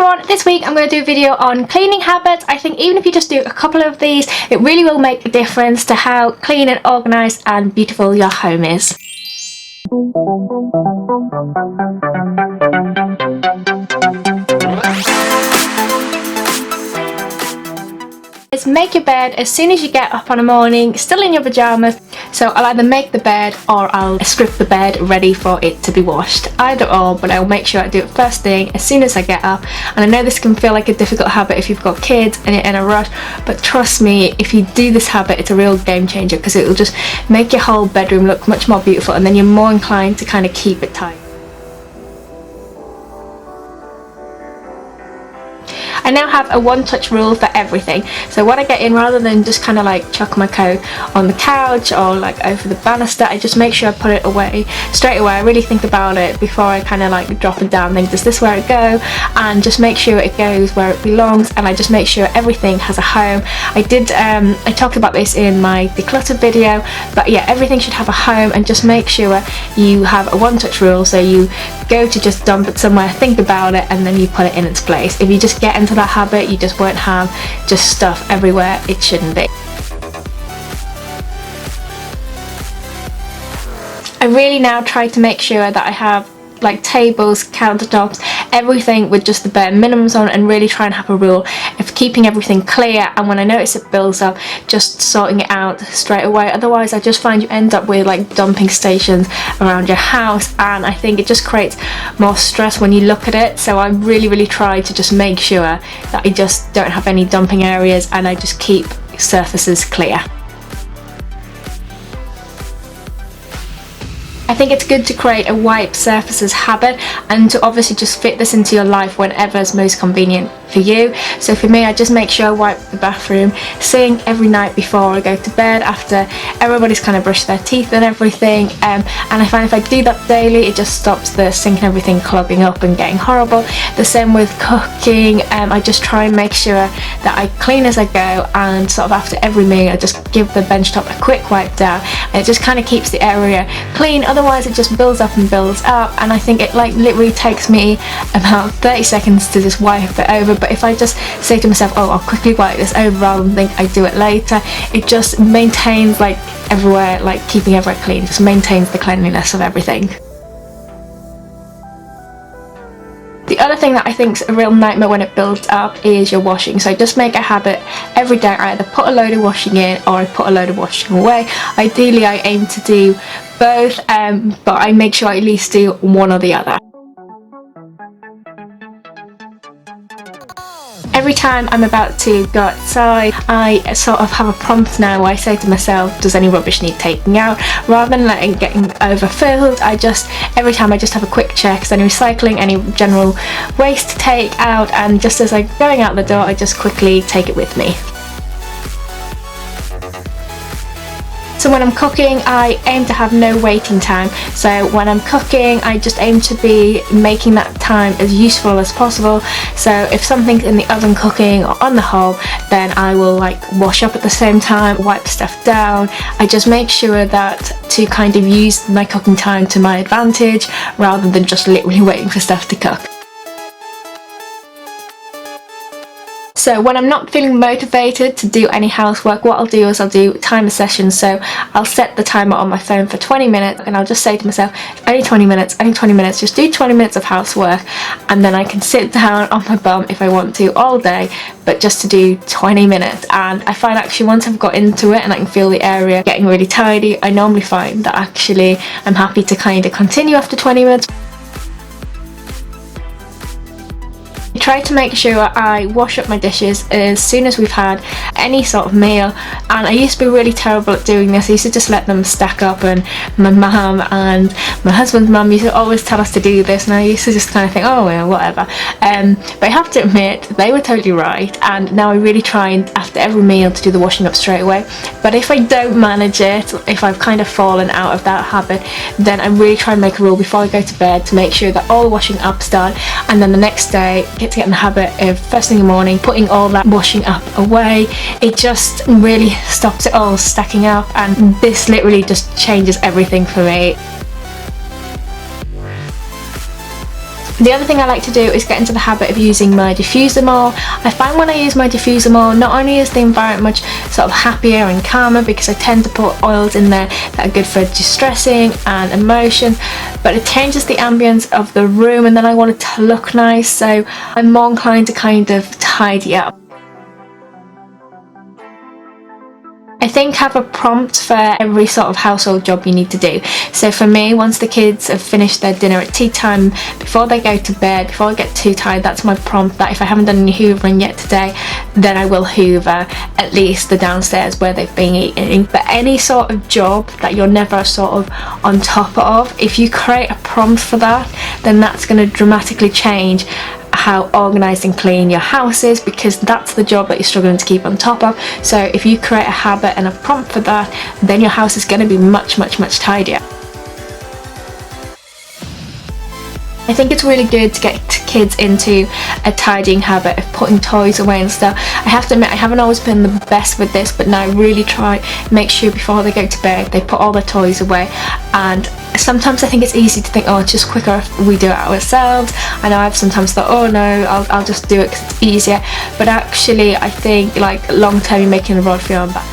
everyone, this week I'm going to do a video on cleaning habits. I think even if you just do a couple of these, it really will make a difference to how clean and organised and beautiful your home is. Make your bed as soon as you get up on a morning, still in your pajamas. So I'll either make the bed or I'll strip the bed ready for it to be washed. Either or, but I'll make sure I do it first thing as soon as I get up. And I know this can feel like a difficult habit if you've got kids and you're in a rush, but trust me, if you do this habit, it's a real game changer because it will just make your whole bedroom look much more beautiful, and then you're more inclined to kind of keep it tidy. I now have a one-touch rule for everything. So when I get in, rather than just kind of like chuck my coat on the couch or like over the banister, I just make sure I put it away straight away. I really think about it before I kind of like drop it down, think, does this where it go? And just make sure it goes where it belongs, and I just make sure everything has a home. I talked about this in my Declutter video, but yeah, everything should have a home, and just make sure you have a one-touch rule. So you go to just dump it somewhere, think about it, and then you put it in its place. If you just get into that habit, you just won't have just stuff everywhere it shouldn't be. I really now try to make sure that I have like tables, countertops, everything with just the bare minimums on, and really try and have a rule of keeping everything clear, and when I notice it builds up, just sorting it out straight away. Otherwise I just find you end up with like dumping stations around your house, and I think it just creates more stress when you look at it. So I really try to just make sure that I just don't have any dumping areas, and I just keep surfaces clear. I think it's good to create a wipe surfaces habit, and to obviously just fit this into your life whenever is most convenient for you. So for me, I just make sure I wipe the bathroom sink every night before I go to bed, after everybody's kind of brushed their teeth and everything, and I find if I do that daily, it just stops the sink and everything clogging up and getting horrible. The same with cooking. I just try and make sure that I clean as I go, and sort of after every meal I just give the bench top a quick wipe down, and it just kind of keeps the area clean. Otherwise it just builds up and builds up, and I think it like literally takes me about 30 seconds to just wipe it over. But if I just say to myself, oh, I'll quickly wipe this over rather than think I do it later, it just maintains like everywhere, like keeping everywhere clean, just maintains the cleanliness of everything. The other thing that I think is a real nightmare when it builds up is your washing. So I just make a habit every day, I either put a load of washing in or I put a load of washing away. Ideally I aim to do both, but I make sure I at least do one or the other. Every time I'm about to go outside, I sort of have a prompt now where I say to myself, does any rubbish need taking out? Rather than letting it getting overfilled, every time I just have a quick check, is any recycling, any general waste to take out, and just as I'm going out the door, I just quickly take it with me. So when I'm cooking, I aim to have no waiting time. So when I'm cooking, I just aim to be making that time as useful as possible. So if something's in the oven cooking or on the hob, then I will like wash up at the same time, wipe stuff down. I just make sure that to kind of use my cooking time to my advantage, rather than just literally waiting for stuff to cook. So when I'm not feeling motivated to do any housework, what I'll do is I'll do timer sessions. So I'll set the timer on my phone for 20 minutes, and I'll just say to myself, only 20 minutes, just do 20 minutes of housework, and then I can sit down on my bum if I want to all day, but just to do 20 minutes. And I find actually once I've got into it and I can feel the area getting really tidy, I normally find that actually I'm happy to kind of continue after 20 minutes. Try to make sure I wash up my dishes as soon as we've had any sort of meal, and I used to be really terrible at doing this. I used to just let them stack up, and my mum and my husband's mum used to always tell us to do this, and I used to just kind of think, oh well, whatever. But I have to admit, they were totally right, and now I really try and after every meal to do the washing up straight away. But if I don't manage it, if I've kind of fallen out of that habit, then I really try and make a rule before I go to bed to make sure that all the washing up's done, and then the next day get in the habit of first thing in the morning putting all that washing up away. It just really stops it all stacking up, and this literally just changes everything for me. The other thing I like to do is get into the habit of using my diffuser more. I find when I use my diffuser more, not only is the environment much sort of happier and calmer, because I tend to put oils in there that are good for distressing and emotion, but it changes the ambience of the room, and then I want it to look nice, so I'm more inclined to kind of tidy up. I think have a prompt for every sort of household job you need to do. So for me, once the kids have finished their dinner at tea time, before they go to bed, before I get too tired, that's my prompt, that if I haven't done any hoovering yet today, then I will hoover at least the downstairs where they've been eating. But any sort of job that you're never sort of on top of, if you create a prompt for that, then that's going to dramatically change how organised and clean your house is, because that's the job that you're struggling to keep on top of. So if you create a habit and a prompt for that, then your house is going to be much tidier. I think it's really good to get kids into a tidying habit of putting toys away and stuff. I have to admit, I haven't always been the best with this, but now I really try make sure before they go to bed they put all their toys away. And sometimes I think it's easy to think, oh, it's just quicker if we do it ourselves. I know I've sometimes thought, oh no, I'll just do it because it's easier, but actually I think like long term you're making a rod for your own back.